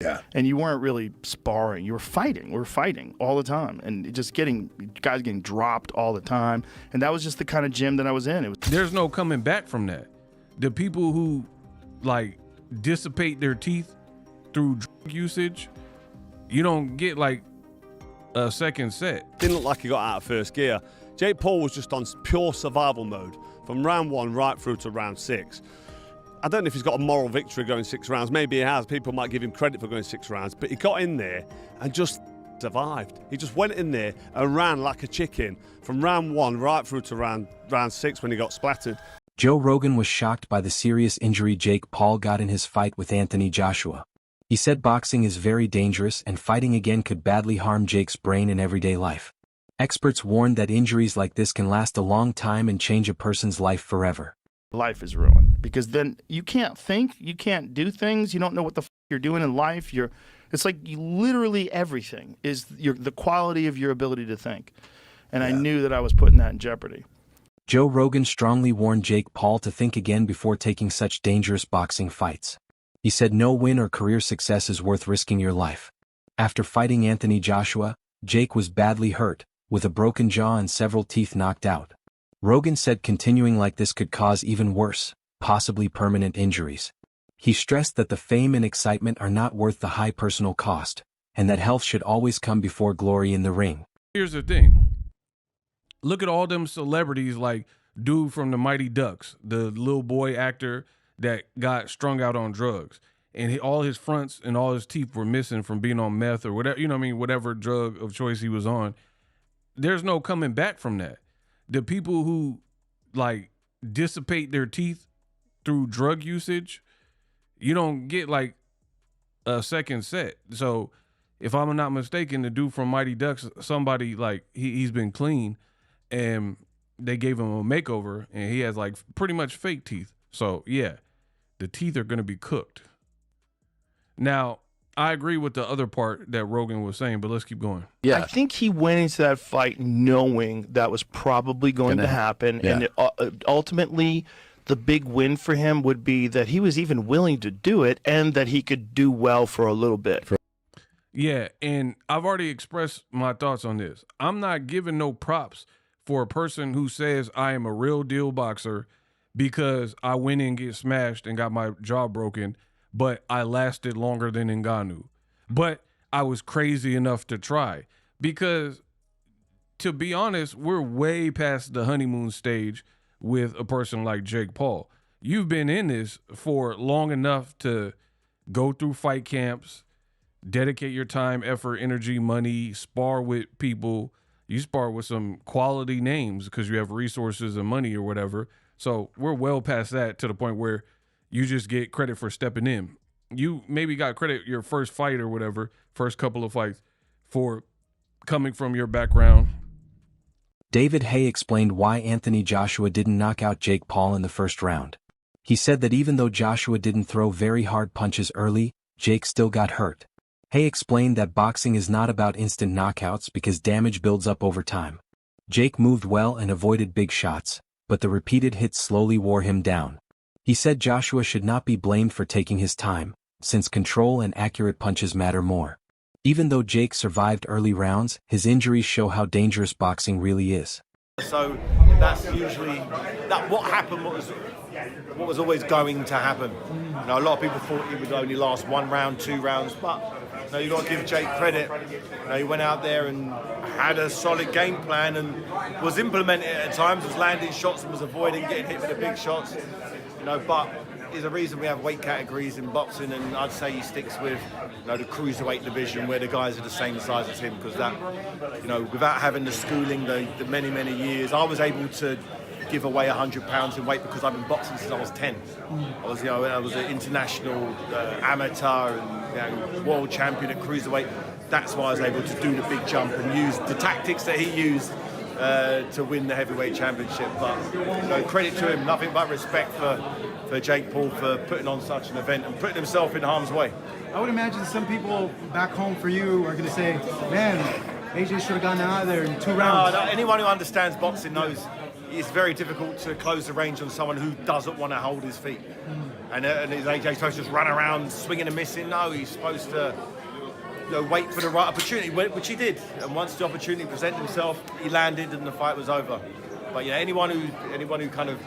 Yeah. And you weren't really sparring. You were fighting. We were fighting all the time. And guys getting dropped all the time. And that was just the kind of gym that I was in. There's no coming back from that. The people who, like, dissipate their teeth through drug usage, you don't get, like, a second set. Didn't look like he got out of first gear. Jake Paul was just on pure survival mode from round 1 right through to round 6. I don't know if he's got a moral victory going 6 rounds. Maybe he has. People might give him credit for going 6 rounds. But he got in there and just survived. He just went in there and ran like a chicken from round 1 right through to round 6 when he got splattered. Joe Rogan was shocked by the serious injury Jake Paul got in his fight with Anthony Joshua. He said boxing is very dangerous and fighting again could badly harm Jake's brain in everyday life. Experts warned that injuries like this can last a long time and change a person's life forever. Life is ruined because then you can't think, you can't do things, you don't know what the you're doing in life. It's like literally everything is the quality of your ability to think. And I knew that I was putting that in jeopardy. Joe Rogan strongly warned Jake Paul to think again before taking such dangerous boxing fights. He said no win or career success is worth risking your life. After fighting Anthony Joshua, Jake was badly hurt, with a broken jaw and several teeth knocked out. Rogan said continuing like this could cause even worse, possibly permanent injuries. He stressed that the fame and excitement are not worth the high personal cost, and that health should always come before glory in the ring. Here's the thing. Look at all them celebrities like dude from the Mighty Ducks, the little boy actor that got strung out on drugs. And all his fronts and all his teeth were missing from being on meth or whatever, you know what I mean, whatever drug of choice he was on. There's no coming back from that. The people who, like, dissipate their teeth through drug usage, you don't get, like, a second set. So if I'm not mistaken, the dude from Mighty Ducks, somebody, like, he's been clean and they gave him a makeover and he has, like, pretty much fake teeth. So, yeah, the teeth are going to be cooked. Now, I agree with the other part that Rogan was saying, but let's keep going. Yeah, I think he went into that fight knowing that was probably going to happen. Yeah. And ultimately, the big win for him would be that he was even willing to do it and that he could do well for a little bit. Yeah, and I've already expressed my thoughts on this. I'm not giving no props for a person who says I am a real deal boxer because I went in and get smashed and got my jaw broken, but I lasted longer than Ngannou. But I was crazy enough to try. Because, to be honest, we're way past the honeymoon stage with a person like Jake Paul. You've been in this for long enough to go through fight camps, dedicate your time, effort, energy, money, spar with people. You spar with some quality names because you have resources and money or whatever. So we're well past that to the point where you just get credit for stepping in. You maybe got credit your first fight or whatever, first couple of fights, for coming from your background. David Haye explained why Anthony Joshua didn't knock out Jake Paul in the first round. He said that even though Joshua didn't throw very hard punches early, Jake still got hurt. Haye explained that boxing is not about instant knockouts because damage builds up over time. Jake moved well and avoided big shots, but the repeated hits slowly wore him down. He said Joshua should not be blamed for taking his time, since control and accurate punches matter more. Even though Jake survived early rounds, his injuries show how dangerous boxing really is. So that's usually what happened. What was always going to happen. You know, a lot of people thought he would only last 1 round, 2 rounds, but you got to give Jake credit. He went out there and had a solid game plan and was implementing it at times. Was landing shots and was avoiding getting hit with the big shots. But there's a reason we have weight categories in boxing, and I'd say he sticks with the cruiserweight division where the guys are the same size as him, because that, without having the schooling, the many years, I was able to give away 100 pounds in weight because I've been boxing since I was 10. I was an international amateur and world champion at cruiserweight. That's why I was able to do the big jump and use the tactics that he used to win the heavyweight championship. But credit to him, nothing but respect for Jake Paul for putting on such an event and putting himself in harm's way. I would imagine some people back home for you are going to say, man, AJ should have gotten out of there in 2 rounds. No, anyone who understands boxing knows it's very difficult to close the range on someone who doesn't want to hold his feet. And is AJ supposed to just run around swinging and missing? No, he's supposed to wait for the right opportunity, which he did. And once the opportunity presented himself, he landed and the fight was over. But anyone who kind of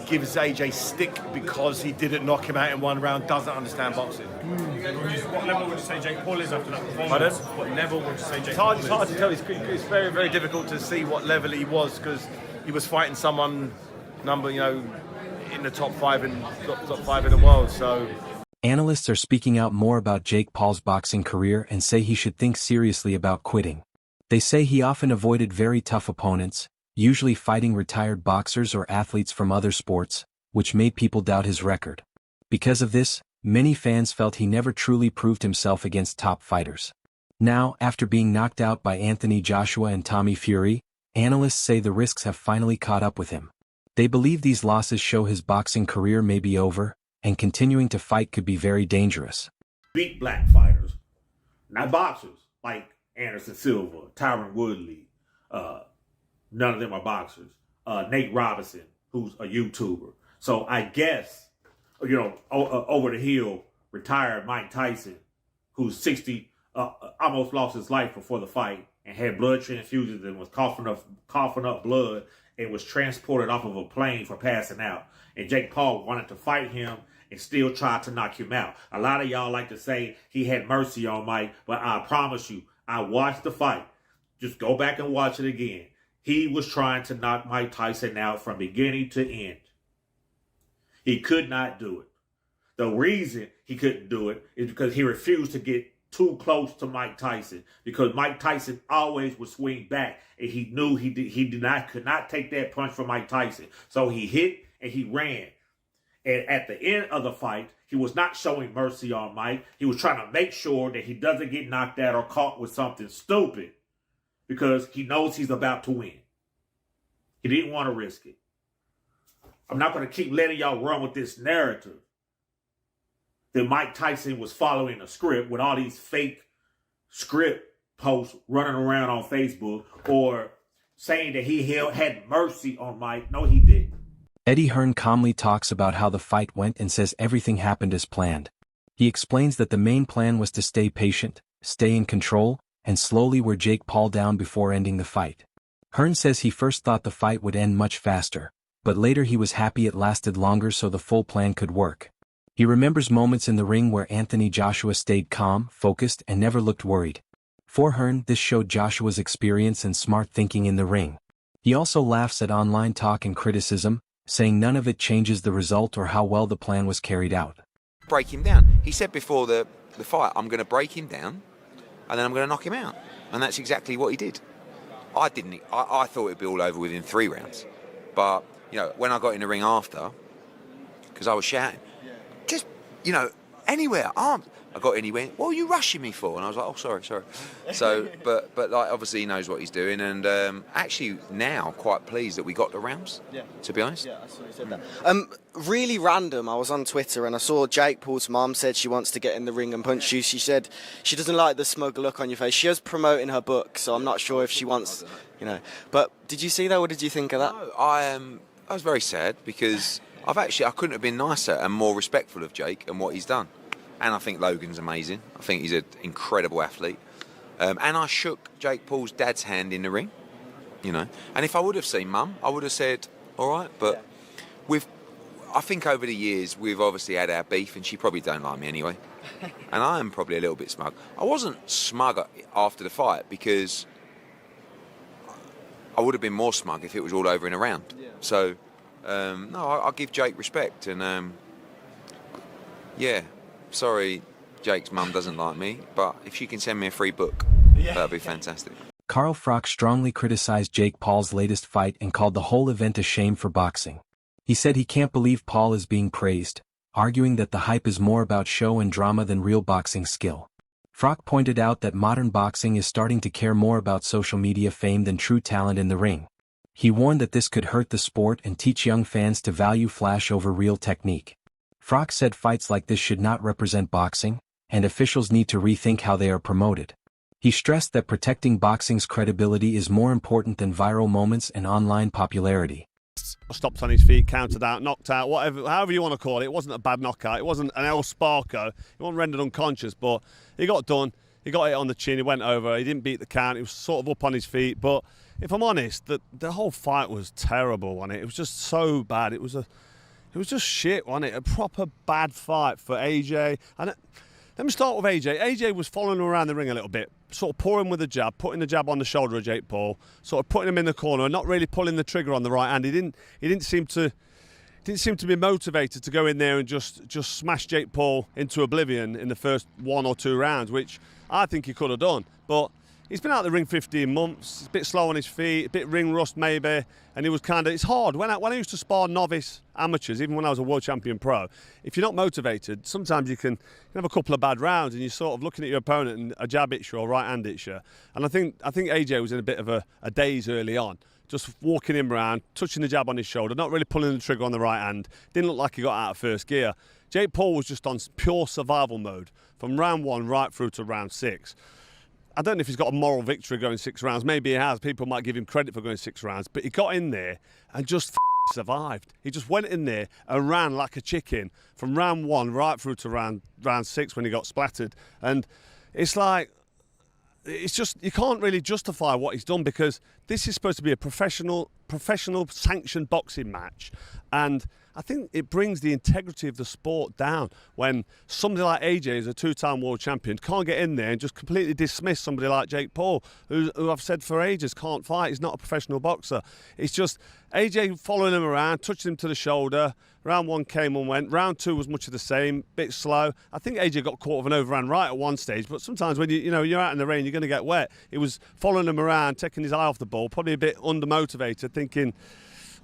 gives AJ stick because he didn't knock him out in one round doesn't understand boxing. What level would you say Jake Paul is after that performance? Pardon? What level would you say Jake It's Paul hard, is? it's hard to tell. It's very, very difficult to see what level he was because he was fighting someone in the top five in the world. So Analysts are speaking out more about Jake Paul's boxing career and say he should think seriously about quitting. They say he often avoided very tough opponents, usually fighting retired boxers or athletes from other sports, which made people doubt his record. Because of this, many fans felt he never truly proved himself against top fighters. Now, after being knocked out by Anthony Joshua and Tommy Fury, analysts say the risks have finally caught up with him. They believe these losses show his boxing career may be over, and continuing to fight could be very dangerous. Beat black fighters, not boxers, like Anderson Silva, Tyron Woodley. None of them are boxers. Nate Robinson, who's a YouTuber. So I guess, over the hill, retired Mike Tyson, who's 60, almost lost his life before the fight and had blood transfusions and was coughing up blood and was transported off of a plane for passing out. And Jake Paul wanted to fight him and still tried to knock him out. A lot of y'all like to say he had mercy on Mike, but I promise you, I watched the fight. Just go back and watch it again. He was trying to knock Mike Tyson out from beginning to end. He could not do it. The reason he couldn't do it is because he refused to get too close to Mike Tyson, because Mike Tyson always would swing back, and he knew could not take that punch from Mike Tyson. So he hit and he ran. And at the end of the fight, he was not showing mercy on Mike. He was trying to make sure that he doesn't get knocked out or caught with something stupid, because he knows he's about to win. He didn't want to risk it. I'm not going to keep letting y'all run with this narrative that Mike Tyson was following a script with all these fake script posts running around on Facebook, or saying that he had mercy on Mike. No, he didn't. Eddie Hearn calmly talks about how the fight went and says everything happened as planned. He explains that the main plan was to stay patient, stay in control, and slowly wear Jake Paul down before ending the fight. Hearn says he first thought the fight would end much faster, but later he was happy it lasted longer so the full plan could work. He remembers moments in the ring where Anthony Joshua stayed calm, focused, and never looked worried. For Hearn, this showed Joshua's experience and smart thinking in the ring. He also laughs at online talk and criticism, saying none of it changes the result or how well the plan was carried out. Break him down. He said before the fight, I'm going to break him down and then I'm going to knock him out. And that's exactly what he did. I thought it'd be all over within 3 rounds. But, when I got in the ring after, because I was shouting, just, anywhere, arms. I got in, he went, what are you rushing me for? And I was like, oh, sorry. So, but like, obviously he knows what he's doing, and actually now quite pleased that we got the rounds, to be honest. Yeah, I saw you said that. Really random, I was on Twitter and I saw Jake Paul's mum said she wants to get in the ring and punch you. She said she doesn't like the smug look on your face. She is promoting her book, so I'm not sure if she wants, But did you see that? What did you think of that? No, I was very sad, because I couldn't have been nicer and more respectful of Jake and what he's done. And I think Logan's amazing. I think he's an incredible athlete. And I shook Jake Paul's dad's hand in the ring, And if I would have seen Mum, I would have said, all right. But I think over the years, we've obviously had our beef, and she probably don't like me anyway. And I am probably a little bit smug. I wasn't smug after the fight, because I would have been more smug if it was all over in a round. Yeah. So, no, I'll give Jake respect. And, sorry, Jake's mum doesn't like me, but if she can send me a free book, that'd be fantastic. Carl Froch strongly criticized Jake Paul's latest fight and called the whole event a shame for boxing. He said he can't believe Paul is being praised, arguing that the hype is more about show and drama than real boxing skill. Froch pointed out that modern boxing is starting to care more about social media fame than true talent in the ring. He warned that this could hurt the sport and teach young fans to value flash over real technique. Froch said fights like this should not represent boxing, and officials need to rethink how they are promoted. He stressed that protecting boxing's credibility is more important than viral moments and online popularity. Stopped on his feet, countered out, knocked out, whatever, however you want to call it. It wasn't a bad knockout. It wasn't an El Sparko. He wasn't rendered unconscious, but he got done. He got it on the chin. He went over. He didn't beat the count. He was sort of up on his feet. But if I'm honest, the whole fight was terrible, wasn't it? It was just so bad. It was just shit, wasn't it? A proper bad fight for AJ. And let me start with AJ. AJ was following him around the ring a little bit, sort of pouring with the jab, putting the jab on the shoulder of Jake Paul, sort of putting him in the corner and not really pulling the trigger on the right hand. He didn't seem to be motivated to go in there and just smash Jake Paul into oblivion in the first 1 or 2 rounds, which I think he could have done. But he's been out of the ring 15 months, he's a bit slow on his feet, a bit ring rust maybe, and he was it's hard. When I used to spar novice amateurs, even when I was a world champion pro, if you're not motivated, sometimes you can have a couple of bad rounds and you're sort of looking at your opponent and a jab hits you or right hand hits you. And I think AJ was in a bit of a daze early on, just walking him around, touching the jab on his shoulder, not really pulling the trigger on the right hand. Didn't look like he got out of first gear. Jake Paul was just on pure survival mode from round 1 right through to round 6. I don't know if he's got a moral victory going 6 rounds. Maybe he has. People might give him credit for going 6 rounds. But he got in there and just survived. He just went in there and ran like a chicken from round 1 right through to round 6 when he got splattered. And it's like, it's just, you can't really justify what he's done, because this is supposed to be a professional sanctioned boxing match. And I think it brings the integrity of the sport down when somebody like AJ, is a 2-time world champion, can't get in there and just completely dismiss somebody like Jake Paul, who I've said for ages can't fight. He's not a professional boxer. It's just AJ following him around, touching him to the shoulder. Round 1 came and went. Round 2 was much of the same, bit slow. I think AJ got caught with an overhand right at one stage, but sometimes when you're out in the rain, you're going to get wet. He was following him around, taking his eye off the ball, probably a bit undermotivated, thinking,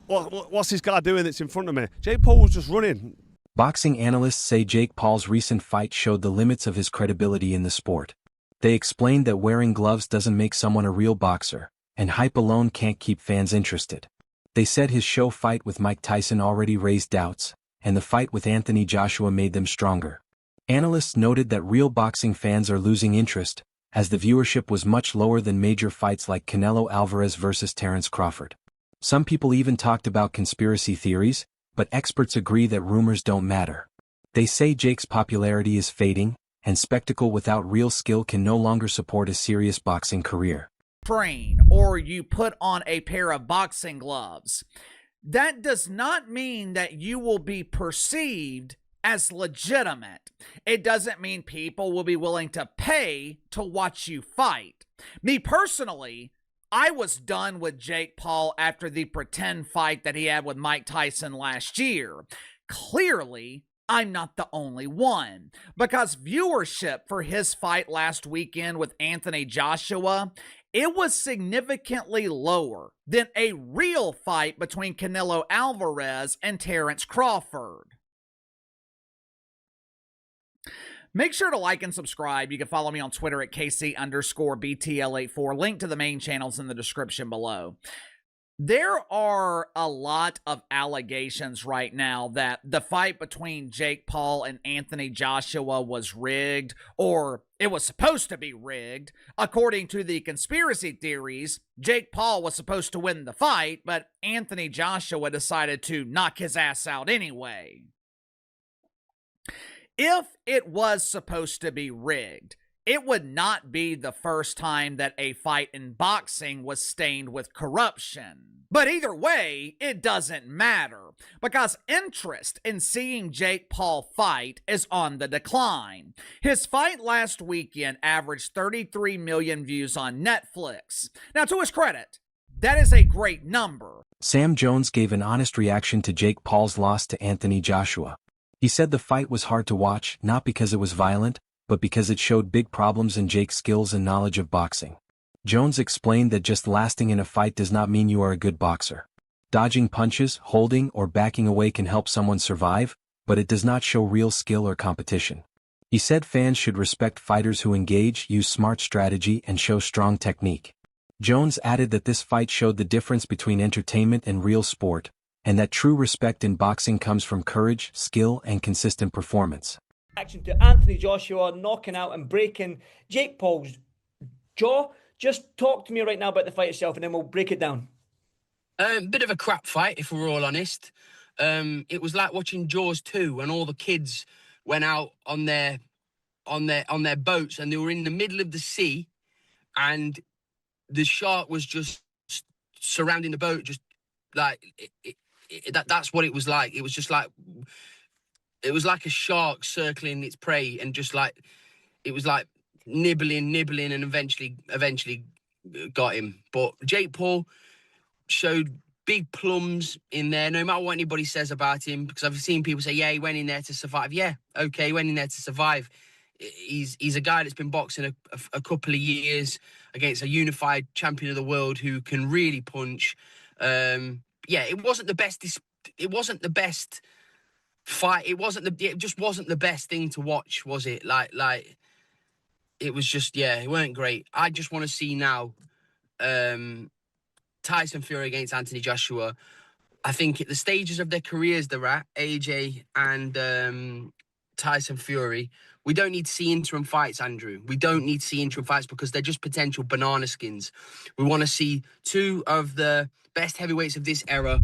what's this guy doing that's in front of me? Jake Paul was just running. Boxing analysts say Jake Paul's recent fight showed the limits of his credibility in the sport. They explained that wearing gloves doesn't make someone a real boxer, and hype alone can't keep fans interested. They said his show fight with Mike Tyson already raised doubts, and the fight with Anthony Joshua made them stronger. Analysts noted that real boxing fans are losing interest, as the viewership was much lower than major fights like Canelo Alvarez versus Terence Crawford. Some people even talked about conspiracy theories, but experts agree that rumors don't matter. They say Jake's popularity is fading, and spectacle without real skill can no longer support a serious boxing career. Train, or you put on a pair of boxing gloves, that does not mean that you will be perceived as legitimate. It doesn't mean people will be willing to pay to watch you fight. Me personally, I was done with Jake Paul after the pretend fight that he had with Mike Tyson last year. Clearly, I'm not the only one, because viewership for his fight last weekend with Anthony Joshua, it was significantly lower than a real fight between Canelo Alvarez and Terence Crawford. Make sure to like and subscribe. You can follow me on Twitter at KC_BTL84. Link to the main channels in the description below. There are a lot of allegations right now that the fight between Jake Paul and Anthony Joshua was rigged, or it was supposed to be rigged. According to the conspiracy theories, Jake Paul was supposed to win the fight, but Anthony Joshua decided to knock his ass out anyway. If it was supposed to be rigged, it would not be the first time that a fight in boxing was stained with corruption. But either way, it doesn't matter, because interest in seeing Jake Paul fight is on the decline. His fight last weekend averaged 33 million views on Netflix. Now, to his credit, that is a great number. Sam Jones gave an honest reaction to Jake Paul's loss to Anthony Joshua. He said the fight was hard to watch, not because it was violent, but because it showed big problems in Jake's skills and knowledge of boxing. Jones explained that just lasting in a fight does not mean you are a good boxer. Dodging punches, holding, or backing away can help someone survive, but it does not show real skill or competition. He said fans should respect fighters who engage, use smart strategy, and show strong technique. Jones added that this fight showed the difference between entertainment and real sport, and that true respect in boxing comes from courage, skill, and consistent performance. Action to Anthony Joshua knocking out and breaking Jake Paul's jaw. Just talk to me right now about the fight itself and then we'll break it down. Bit of a crap fight, if we're all honest. It was like watching Jaws 2 when all the kids went out on their boats and they were in the middle of the sea and the shark was just surrounding the boat, just like that's what it was like. It was just like it was like a shark circling its prey and just like it was like nibbling, and eventually got him. But Jake Paul showed big plums in there, no matter what anybody says about him, because I've seen people say, yeah, he went in there to survive. Yeah, okay, he went in there to survive. He's a guy that's been boxing a couple of years against a unified champion of the world who can really punch. Yeah, it wasn't the best. It wasn't the best fight. It just wasn't the best thing to watch, was it? Like it was just, yeah, it weren't great. I just want to see now Tyson Fury against Anthony Joshua. I think at the stages of their careers they're at, AJ and Tyson Fury, we don't need to see interim fights, Andrew. We don't need to see interim fights because they're just potential banana skins. We want to see two of the best heavyweights of this era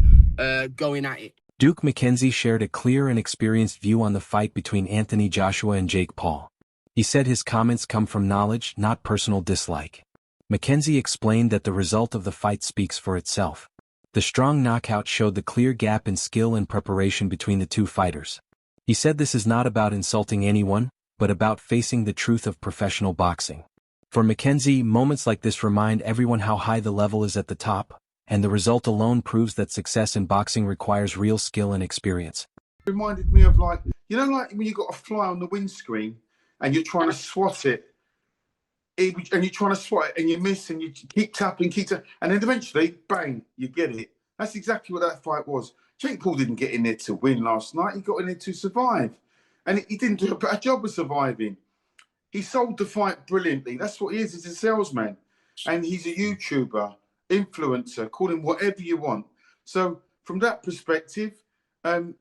going at it. Duke McKenzie shared a clear and experienced view on the fight between Anthony Joshua and Jake Paul. He said his comments come from knowledge, not personal dislike. McKenzie explained that the result of the fight speaks for itself. The strong knockout showed the clear gap in skill and preparation between the two fighters. He said this is not about insulting anyone, but about facing the truth of professional boxing. For McKenzie, moments like this remind everyone how high the level is at the top, and the result alone proves that success in boxing requires real skill and experience. It reminded me of like when you got a fly on the windscreen and you're trying to swat it, and you're trying to swat it and you miss and you keep tapping, and then eventually, bang, you get it. That's exactly what that fight was. Jake Paul didn't get in there to win last night. He got in there to survive. And he didn't do a better job of surviving. He sold the fight brilliantly. That's what he is. He's a salesman. And he's a YouTuber, influencer, call him whatever you want. So from that perspective,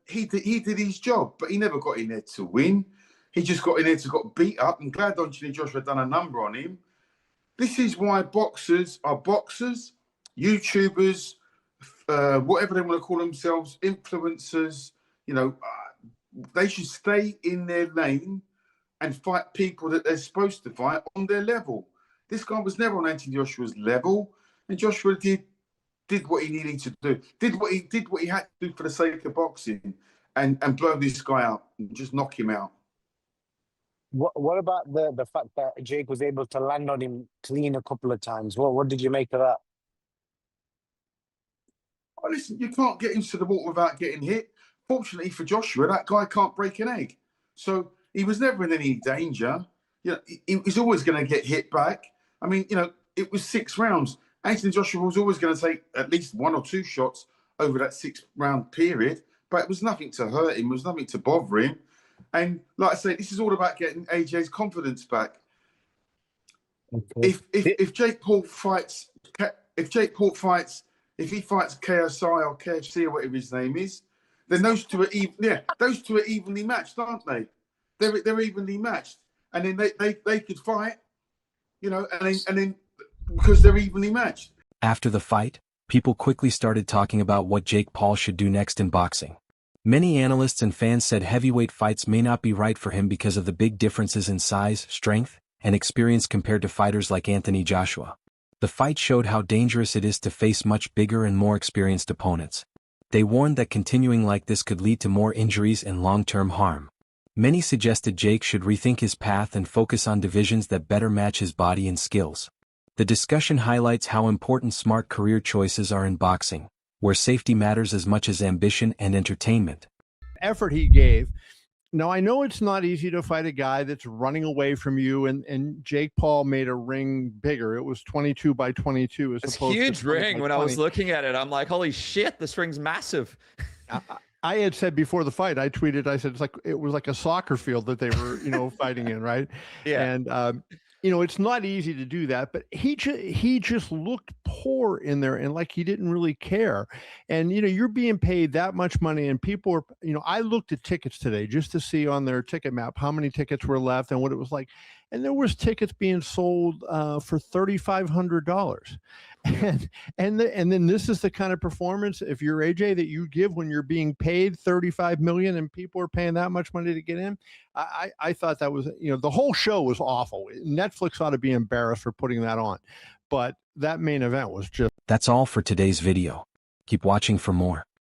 he did his job, but he never got in there to win. He just got in there to got beat up. I'm glad Anthony Joshua done a number on him. This is why boxers are boxers, YouTubers, whatever they want to call themselves, influencers, they should stay in their lane and fight people that they're supposed to fight on their level. This guy was never on Anthony Joshua's level, and Joshua did what he needed to do, did what he had to do for the sake of boxing, and blow this guy out and just knock him out. What about the fact that Jake was able to land on him clean a couple of times? What did you make of that? Oh, listen, you can't get into the water without getting hit. Fortunately for Joshua, that guy can't break an egg. So he was never in any danger. He's always going to get hit back. I mean, it was 6 rounds. Anthony Joshua was always going to take at least 1 or 2 shots over that 6-round period, but it was nothing to hurt him. It was nothing to bother him. And like I say, this is all about getting AJ's confidence back. Okay. If Jake Paul fights, if he fights KSI or KFC or whatever his name is, then those two are evenly matched, aren't they? They're evenly matched, and then they could fight, and then because they're evenly matched. After the fight, people quickly started talking about what Jake Paul should do next in boxing. Many analysts and fans said heavyweight fights may not be right for him because of the big differences in size, strength, and experience compared to fighters like Anthony Joshua. The fight showed how dangerous it is to face much bigger and more experienced opponents. They warned that continuing like this could lead to more injuries and long-term harm. Many suggested Jake should rethink his path and focus on divisions that better match his body and skills. The discussion highlights how important smart career choices are in boxing, where safety matters as much as ambition and entertainment. Effort he gave. Now, I know it's not easy to fight a guy that's running away from you, and Jake Paul made a ring bigger. It was 22 by 22 as it's opposed huge to 20 ring. by When 20. I was looking at it, I'm like, holy shit, this ring's massive. I had said before the fight, I tweeted, I said, it was like a soccer field that they were, fighting in, right? Yeah. And, it's not easy to do that, but he just looked poor in there and like he didn't really care. And, you're being paid that much money and people are, I looked at tickets today just to see on their ticket map how many tickets were left and what it was like. And there was tickets being sold for $3,500. And then this is the kind of performance, if you're AJ, that you give when you're being paid $35 million and people are paying that much money to get in. I thought that was, the whole show was awful. Netflix ought to be embarrassed for putting that on, but that main event was just. That's all for today's video. Keep watching for more.